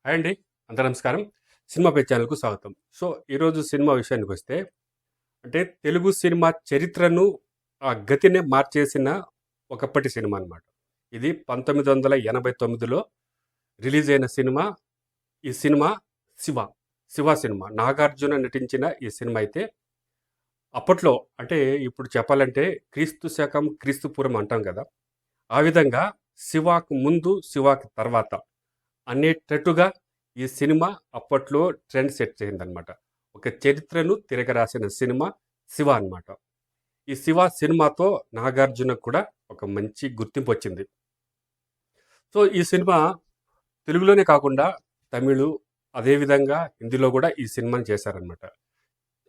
Hi అండి. అందరూ నమస్కారం. సినిమా పే ఛానల్‌కు స్వాగతం. సో, ఈరోజు సినిమా విషయానికొస్తే, అంటే తెలుగు సినిమా చరిత్రను గతినే మార్చేసిన ఒకప్పటి సినిమా అనమాట. ఇది 1989లో రిలీజ్ అయిన సినిమా. ఈ సినిమా 'శివ'. 'శివ' సినిమా. నాగార్జున నటించిన ఈ సినిమా అయితే అప్పట్లో అంటే ఇప్పుడు చెప్పాలంటే క్రీస్తు శకం, క్రీస్తు పూర్వం అంటాం కదా! ఆ విధంగా 'శివ'కు ముందు, 'శివ'కి తర్వాత అనేటట్టుగా ఈ సినిమా అప్పట్లో ట్రెండ్ సెట్ చేసిందనమాట. ఒక చరిత్రను తిరగరాసిన సినిమా 'శివ' అనమాట. ఈ 'శివ' సినిమాతో నాగార్జునకు కూడా ఒక మంచి గుర్తింపొచ్చింది. సో, ఈ సినిమా తెలుగులోనే కాకుండా తమిళు, అదేవిధంగా హిందీలో కూడా ఈ సినిమాని చేశారనమాట.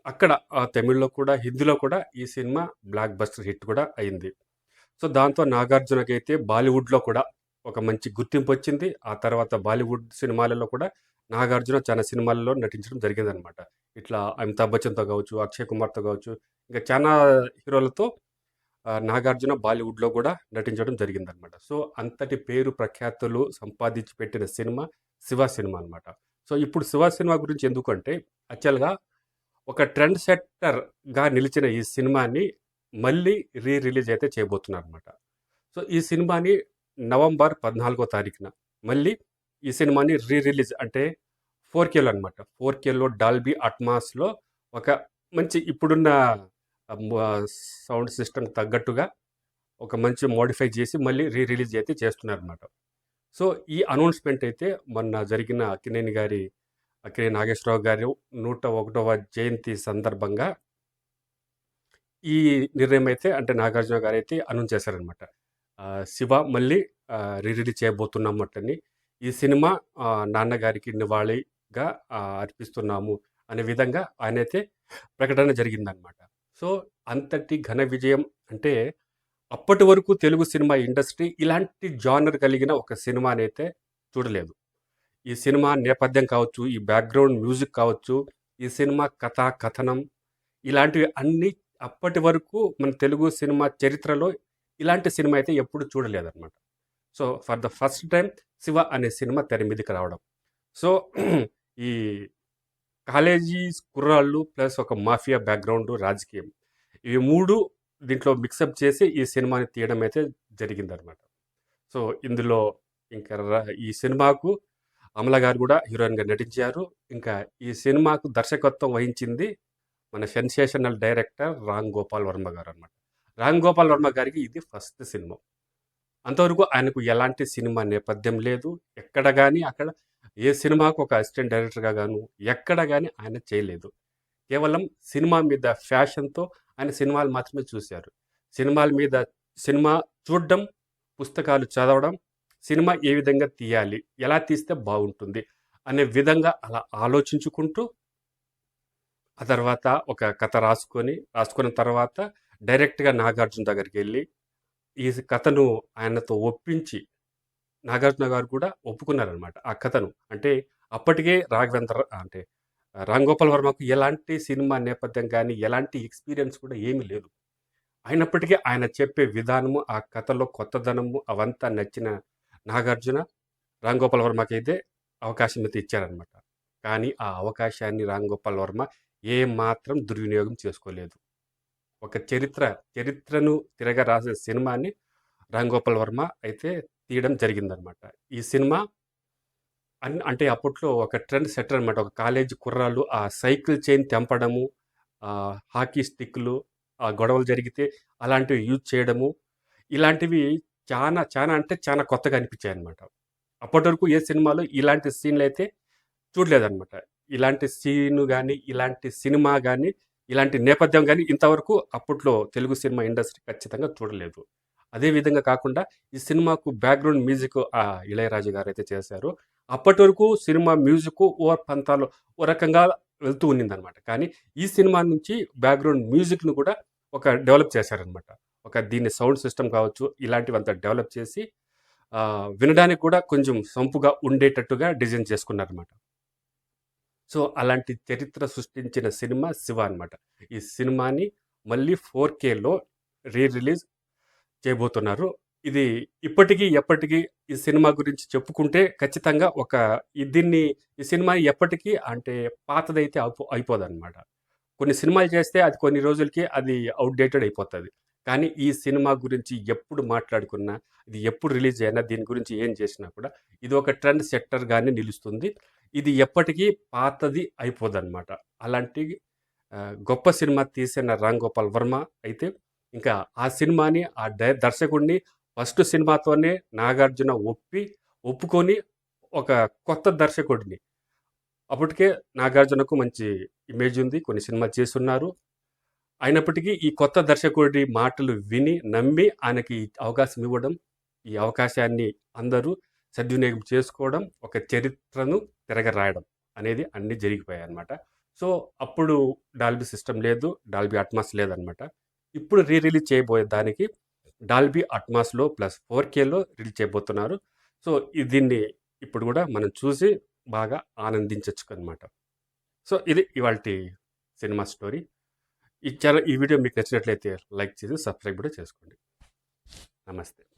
అక్కడ తమిళ్‌లో కూడా, హిందీలో కూడా ఈ సినిమా బ్లాక్ బస్టర్ హిట్ కూడా అయింది. సో, దాంతో నాగార్జునకైతే బాలీవుడ్‌లో కూడా ఒక మంచి గుర్తింపొచ్చింది. ఆ తర్వాత బాలీవుడ్ సినిమాలలో కూడా నాగార్జున చాలా సినిమాల్లో నటించడం జరిగిందనమాట. ఇట్లా అమితాబ్ బచ్చన్‌తో కావచ్చు, అక్షయ్ కుమార్‌తో కావచ్చు, ఇంకా చానా హీరోలతో నాగార్జున బాలీవుడ్‌లో కూడా నటించడం జరిగిందనమాట. సో, అంతటి పేరు ప్రఖ్యాతులు సంపాదించి పెట్టిన సినిమా 'శివ' సినిమా అనమాట. సో, ఇప్పుడు 'శివ' సినిమా గురించి ఎందుకంటే యాక్చువల్‌గా ఒక ట్రెండ్ సెట్టర్‌గా నిలిచిన ఈ సినిమాని మళ్ళీ రిలీజ్ అయితే చేయబోతున్నారనమాట. సో, ఈ సినిమాని నవంబర్ 14 తారీఖున మళ్ళీ ఈ సినిమాని రిలీజ్ అంటే 4కేలో అనమాట. 4కేలో డాల్బీ అట్మాస్‌లో ఒక మంచి ఇప్పుడున్న సౌండ్ సిస్టమ్‌కి తగ్గట్టుగా ఒక మంచి మోడిఫై చేసి మళ్ళీ రిలీజ్ అయితే చేస్తున్నారనమాట. సో, ఈ అనౌన్స్‌మెంట్ అయితే మొన్న జరిగిన అక్కినేని నాగేశ్వరరావు గారు 101వ జయంతి సందర్భంగా ఈ నిర్ణయం అయితే అంటే నాగార్జున గారైతే అనౌన్స్ చేశారనమాట. 'శివ' మళ్ళీ రిలీజ్ చేయబోతున్నామటని. ఈ సినిమా నాన్నగారికి నివాళిగా అర్పిస్తున్నాము అనే విధంగా ఆయనైతే ప్రకటన జరిగిందనమాట. సో, అంతటి ఘన విజయం అంటే అప్పటి వరకు తెలుగు సినిమా ఇండస్ట్రీ ఇలాంటి జానర్ కలిగిన ఒక సినిమానైతే చూడలేదు. ఈ సినిమా నేపథ్యం కావచ్చు, ఈ బ్యాక్‌గ్రౌండ్ మ్యూజిక్ కావచ్చు, ఈ సినిమా కథా కథనం ఇలాంటివి అన్నీ అప్పటి వరకు మన తెలుగు సినిమా చరిత్రలో ఇలాంటి సినిమా అయితే ఎప్పుడు చూడలేదనమాట. So, for the first time 'Shiva' అనే సినిమా తెర మీదకి రావడం. సో, ఈ కాలేజీ కుర్రాళ్ళు ప్లస్ ఒక మాఫియా బ్యాక్‌గ్రౌండ్ రాజకీయం. ఇవి 3 దీంట్లో మిక్సప్ చేసి ఈ సినిమాని తీయడం అయితే జరిగిందనమాట. సో, ఇందులో ఇంకా ఈ సినిమాకు అమల గారు కూడా హీరోయిన్‌గా నటించారు. ఇంకా ఈ సినిమాకు దర్శకత్వం వహించింది మన సెన్సేషనల్ డైరెక్టర్ రామ్ గోపాల్ వర్మ గారనమాట. రామ్ గోపాల్ వర్మ గారికి ఇది ఫస్ట్ సినిమా. అంతవరకు ఆయనకు ఎలాంటి సినిమా నేపథ్యం లేదు. ఎక్కడ గాని అక్కడ ఏ సినిమాకు ఒక అసిస్టెంట్ డైరెక్టర్‌గా గాను ఎక్కడ గాని ఆయన చేయలేదు. కేవలం సినిమా మీద ఫ్యాషన్‌తో ఆయన సినిమాలు మాత్రమే చూశారు. సినిమాల మీద సినిమా చూడడం, పుస్తకాలు చదవడం, సినిమా ఏ విధంగా తీయాలి, ఎలా తీస్తే బాగుంటుంది అనే విధంగా అలా ఆలోచించుకుంటూ ఆ తర్వాత ఒక కథ రాసుకున్న తర్వాత డైరెక్ట్‌గా నాగార్జున దగ్గరికెళ్ళి ఈ కథను ఆయనతో ఒప్పించి నాగార్జున గారు కూడా ఒప్పుకున్నారనమాట ఆ కథను. అంటే అప్పటికే రామ్ గోపాల్ వర్మకు ఎలాంటి సినిమా నేపథ్యం గానీ, ఎలాంటి ఎక్స్‌పీరియన్స్ కూడా ఏమీ లేదు. అయినప్పటికీ ఆయన చెప్పే విధానము, ఆ కథలో కొత్తదనము అవంతా నచ్చిన నాగార్జున రామ్ గోపాల్ వర్మకైతే అవకాశం అయితే ఇచ్చారనమాట. కానీ ఆ అవకాశాన్ని రామ్ గోపాల్ వర్మ ఏమాత్రం దుర్వినియోగం చేసుకోలేదు. ఒక చరిత్రను తిరగ రాసే సినిమాని రామ్ గోపాల్ వర్మ అయితే తీయడం జరిగిందనమాట. ఈ సినిమా అంటే అప్పట్లో ఒక ట్రెండ్ సెట్టర్ అనమాట. ఒక కాలేజీ కుర్రాళ్ళు ఆ సైకిల్ చైన్ తెంపడము, హాకీ స్టిక్‌లు, గొడవలు జరిగితే అలాంటివి యూజ్ చేయడము, ఇలాంటివి చానా అంటే చానా కొత్తగా అనిపించాయన్నమాట. అప్పటి వరకు ఏ సినిమాలో ఇలాంటి సీన్‌లయితే చూడలేదనమాట. ఇలాంటి సీను గాని, ఇలాంటి సినిమా గాని, ఇలాంటి నేపథ్యం గాని ఇంతవరకు అప్పట్లో తెలుగు సినిమా ఇండస్ట్రీ ఖచ్చితంగా చూడలేదు. అదే విధంగా కాకుండా ఈ సినిమాకు బ్యాక్‌గ్రౌండ్ మ్యూజిక్ ఇళయరాజా గారైతే చేశారో, అప్పటి వరకు సినిమా మ్యూజిక్కు పంతాలో ఓ రకంగా వెళ్తూ ఉన్నిందనమాట. కానీ ఈ సినిమా నుంచి బ్యాక్‌గ్రౌండ్ మ్యూజిక్‌ని కూడా ఒక డెవలప్ చేశారనమాట. దీన్ని సౌండ్ సిస్టమ్ కావచ్చు, ఇలాంటివంతా డెవలప్ చేసి వినడానికి కూడా కొంచెం సంపుగా ఉండేటట్టుగా డిజైన్ చేసుకున్నారనమాట. సో, అలాంటి చరిత్ర సృష్టించిన సినిమా 'శివ' అనమాట. ఈ సినిమాని మళ్ళీ 4కేలో రిలీజ్ చేయబోతున్నారు. ఇది ఇప్పటికీ, ఎప్పటికీ ఈ సినిమా గురించి చెప్పుకుంటే ఖచ్చితంగా ఈ సినిమా ఎప్పటికీ అంటే పాతదైతే అయిపోదనమాట. కొన్ని సినిమాలు చేస్తే అది కొన్ని రోజులకి అది ఔట్‌డేటెడ్ అయిపోతది. కానీ ఈ సినిమా గురించి ఎప్పుడు మాట్లాడుకున్నా, ఇది ఎప్పుడు రిలీజ్ అయినా, దీని గురించి ఏం చేసినా కూడా ఇది ఒక ట్రెండ్ సెట్టర్‌గానే నిలుస్తుంది. ఇది ఎప్పటికీ పాతది అయిపోదనమాట. అలాంటి గొప్ప సినిమా తీసిన రామ్ గోపాల్ వర్మ అయితే ఇంకా ఆ సినిమాని, ఆ దర్శకుడిని ఫస్ట్ సినిమాతోనే నాగార్జున ఒప్పుకొని ఒక కొత్త దర్శకుడిని, అప్పటికే నాగార్జునకు మంచి ఇమేజ్ ఉంది. కొన్ని సినిమాలు చేసున్నారు. అయినప్పటికీ ఈ కొత్త దర్శకుడి మాటలు విని, నమ్మి ఆయనకి ఈ అవకాశం ఇవ్వడం, ఈ అవకాశాన్ని అందరూ సద్వినియోగం చేసుకోవడం, ఒక చరిత్రను తిరగరాయడం అనేది అన్నీ జరిగిపోయాయన్నమాట. సో, అప్పుడు డాల్బీ సిస్టమ్ లేదు, డాల్బీ అట్మాస్ లేదనమాట. ఇప్పుడు రిలీజ్ చేయబోయే దానికి డాల్బీ అట్మాస్‌లో ప్లస్ 4కేలో రిలీజ్ చేయబోతున్నారు. సో, దీన్ని ఇప్పుడు కూడా మనం చూసి బాగా ఆనందించొచ్చనమాట. సో, ఇది ఇవాల్టి సినిమా స్టోరీ. ఈ వీడియో మీకు నచ్చినట్లయితే లైక్ చేసి సబ్స్క్రైబ్ కూడా చేసుకోండి. నమస్తే.